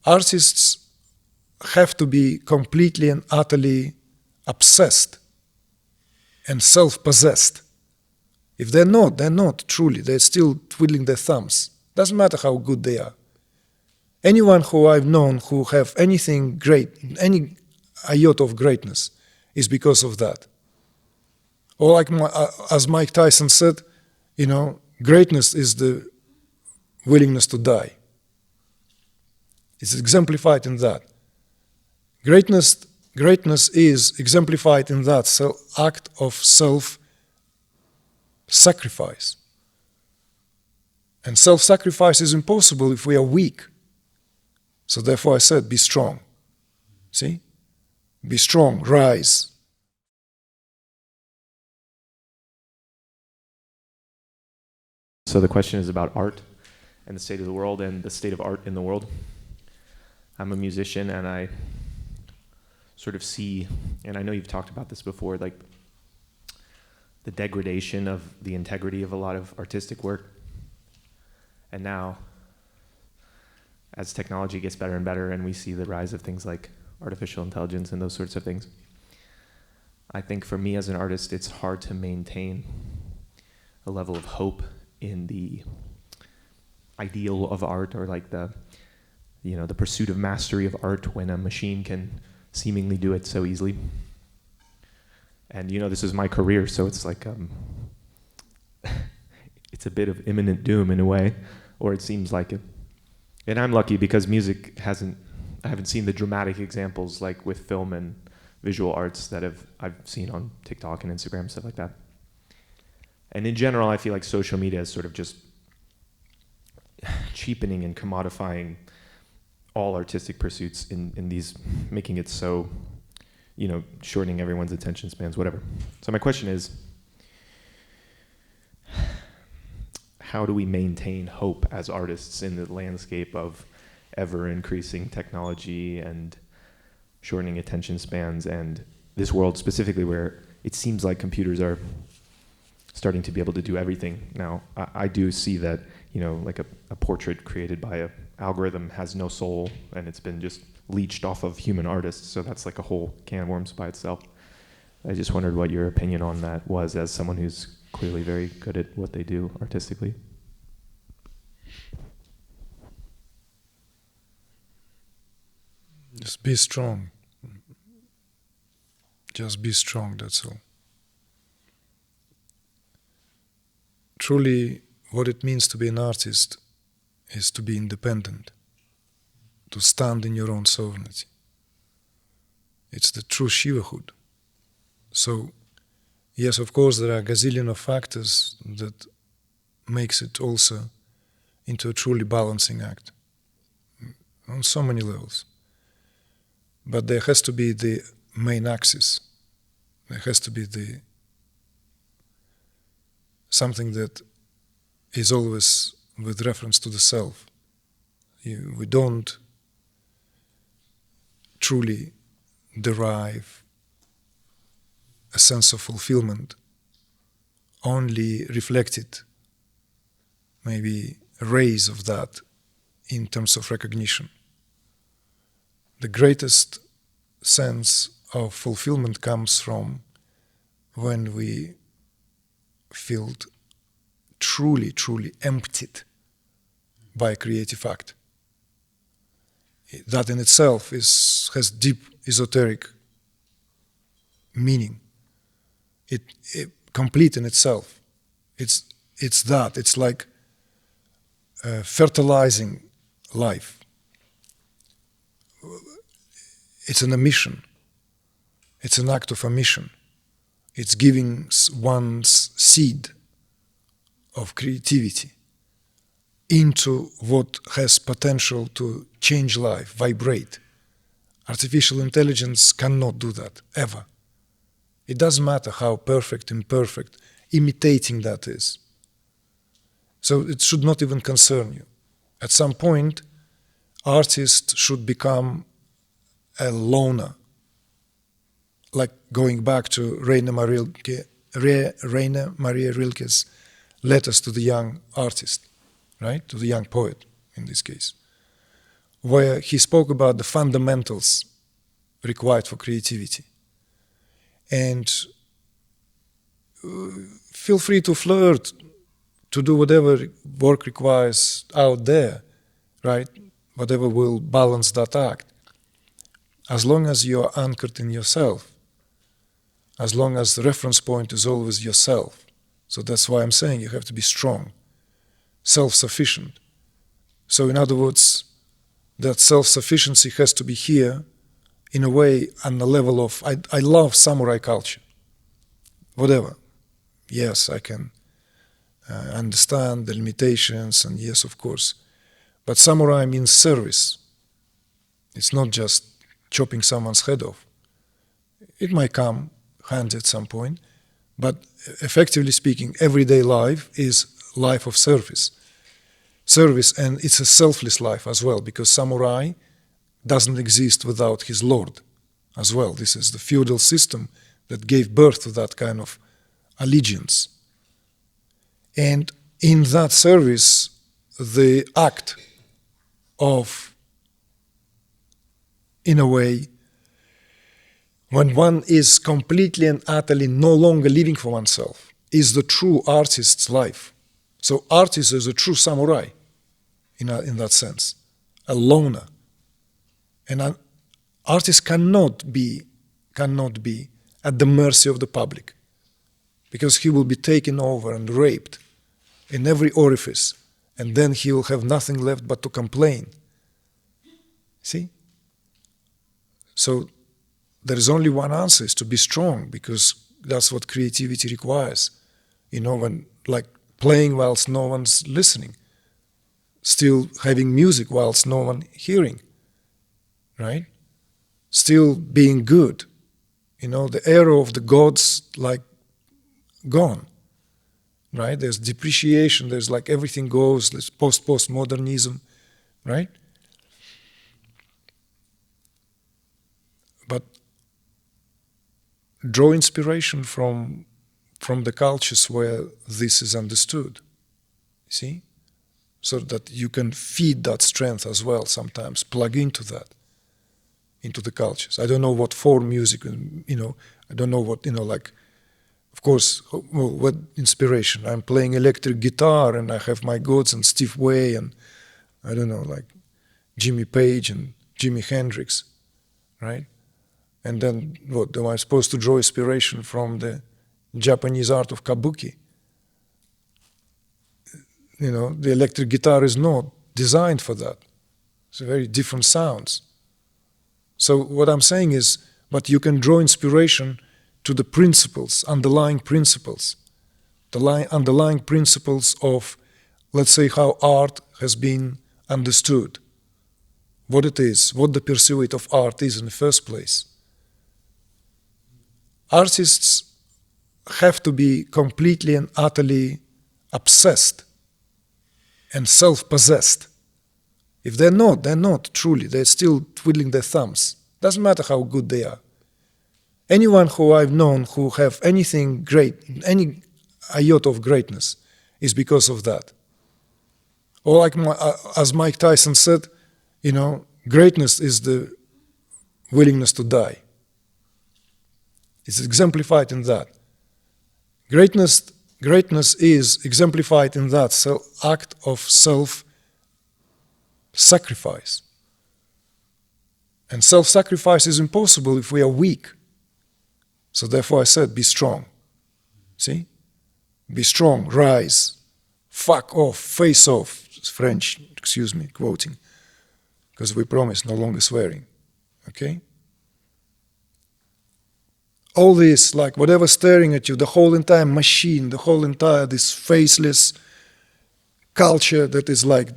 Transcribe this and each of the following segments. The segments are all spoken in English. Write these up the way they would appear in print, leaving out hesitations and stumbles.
artists have to be completely and utterly obsessed and self-possessed. If they're not truly. They're still twiddling their thumbs. Doesn't matter how good they are. Anyone who I've known who have anything great, any iota of greatness, is because of that. Or like as Mike Tyson said, greatness is the willingness to die. It's exemplified in that. Greatness is exemplified in that act of self-sacrifice. And self-sacrifice is impossible if we are weak. So therefore I said, be strong. See? Be strong, rise. So the question is about art and the state of the world and the state of art in the world. I'm a musician and I sort of see, and I know you've talked about this before, like the degradation of the integrity of a lot of artistic work. And now, as technology gets better and better and we see the rise of things like artificial intelligence and those sorts of things, I think for me as an artist, it's hard to maintain a level of hope in the ideal of art, or like the pursuit of mastery of art when a machine can seemingly do it so easily. And this is my career, so it's like it's a bit of imminent doom in a way, or it seems like it. And I'm lucky because music I haven't seen the dramatic examples like with film and visual arts that I've seen on TikTok and Instagram, stuff like that. And in general, I feel like social media is sort of just cheapening and commodifying all artistic pursuits in these, making it so, shortening everyone's attention spans, whatever. So my question is, how do we maintain hope as artists in the landscape of ever-increasing technology and shortening attention spans, and this world specifically where it seems like computers are starting to be able to do everything now? I do see that, like a portrait created by an algorithm has no soul, and it's been just leached off of human artists, so that's like a whole can of worms by itself. I just wondered what your opinion on that was, as someone who's clearly very good at what they do artistically. Just be strong. Just be strong, that's all. Truly, what it means to be an artist is to be independent, to stand in your own sovereignty. It's the true Shivahood. So, yes, of course, there are a gazillion of factors that makes it also into a truly balancing act on so many levels. But there has to be the main axis. There has to be something that is always with reference to the self. We don't truly derive a sense of fulfillment, only reflected, maybe rays of that in terms of recognition. The greatest sense of fulfillment comes from when we feel truly, truly emptied by a creative act. That in itself has deep esoteric meaning. It complete in itself. It's that. It's like fertilizing life. It's an emission. It's an act of emission. It's giving one's seed of creativity into what has potential to change life, vibrate. Artificial intelligence cannot do that, ever. It doesn't matter how perfect, imperfect, imitating that is. So it should not even concern you. At some point, artists should become a loner, like going back to Rainer Maria Rilke's letters to the young artist, right? To the young poet, in this case. where he spoke about the fundamentals required for creativity. And feel free to flirt, to do whatever work requires out there, right? Whatever will balance that act. As long as you are anchored in yourself, as long as the reference point is always yourself. So that's why I'm saying you have to be strong, self-sufficient. So in other words, that self-sufficiency has to be here in a way on the level of, I love samurai culture, whatever. Yes, I can understand the limitations, and yes, of course. But samurai means service. It's not just chopping someone's head off. It might come handy at some point, but effectively speaking, everyday life is life of service. Service, and it's a selfless life as well, because samurai doesn't exist without his lord as well. This is the feudal system that gave birth to that kind of allegiance. And in that service, the act of, in a way, when one is completely and utterly no longer living for oneself, is the true artist's life. So artist is a true samurai in that sense, a loner. And an artist cannot be at the mercy of the public, because he will be taken over and raped in every orifice, and then he will have nothing left but to complain. See? So there is only one answer, is to be strong, because that's what creativity requires. You know, when, like, playing whilst no one's listening, still having music whilst no one hearing, right? Still being good. You know, the era of the gods, like, gone, right? There's depreciation, there's like everything goes, there's postmodernism, right? But draw inspiration from the cultures where this is understood, see? So that you can feed that strength as well sometimes, plug into that, into the cultures. I don't know what form music, you know, I don't know what, you know, like, of course, well, what inspiration? I'm playing electric guitar and I have my gods and Steve Vai and, I don't know, like Jimmy Page and Jimi Hendrix, right? And then what, am I supposed to draw inspiration from the Japanese art of kabuki? You know, the electric guitar is not designed for that. It's very different sounds. So what I'm saying is, but you can draw inspiration to the principles, underlying principles, the underlying principles of, let's say, how art has been understood, what it is, what the pursuit of art is in the first place. Artists have to be completely and utterly obsessed and self-possessed. If they're not truly. They're still twiddling their thumbs. Doesn't matter how good they are. Anyone who I've known who have anything great, any iota of greatness, is because of that. Or like as Mike Tyson said, you know, greatness is the willingness to die. It's exemplified in that. Greatness is exemplified in that act of self-sacrifice. And self-sacrifice is impossible if we are weak. So therefore I said, be strong. See? Be strong, rise, fuck off, face off. It's French, excuse me, quoting. Because we promise no longer swearing. Okay? All this, like whatever staring at you, the whole entire machine, the whole entire this faceless culture that is like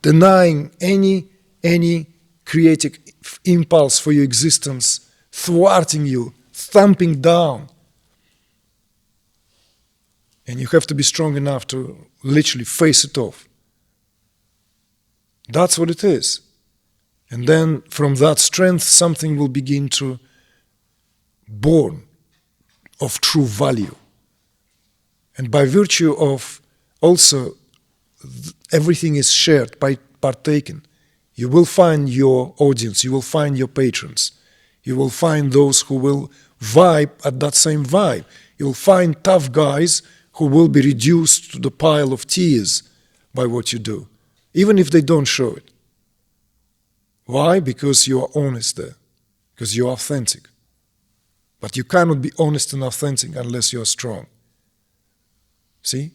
denying any creative impulse for your existence, thwarting you, thumping down. And you have to be strong enough to literally face it off. That's what it is. And then from that strength, something will begin to born of true value. And by virtue of also everything is shared, partaken You will find your audience, you will find your patrons, you will find those who will vibe at that same vibe. You'll find tough guys who will be reduced to the pile of tears by what you do, even if they don't show it. Why? Because you are honest there, because you are authentic. But you cannot be honest and authentic unless you are strong. See?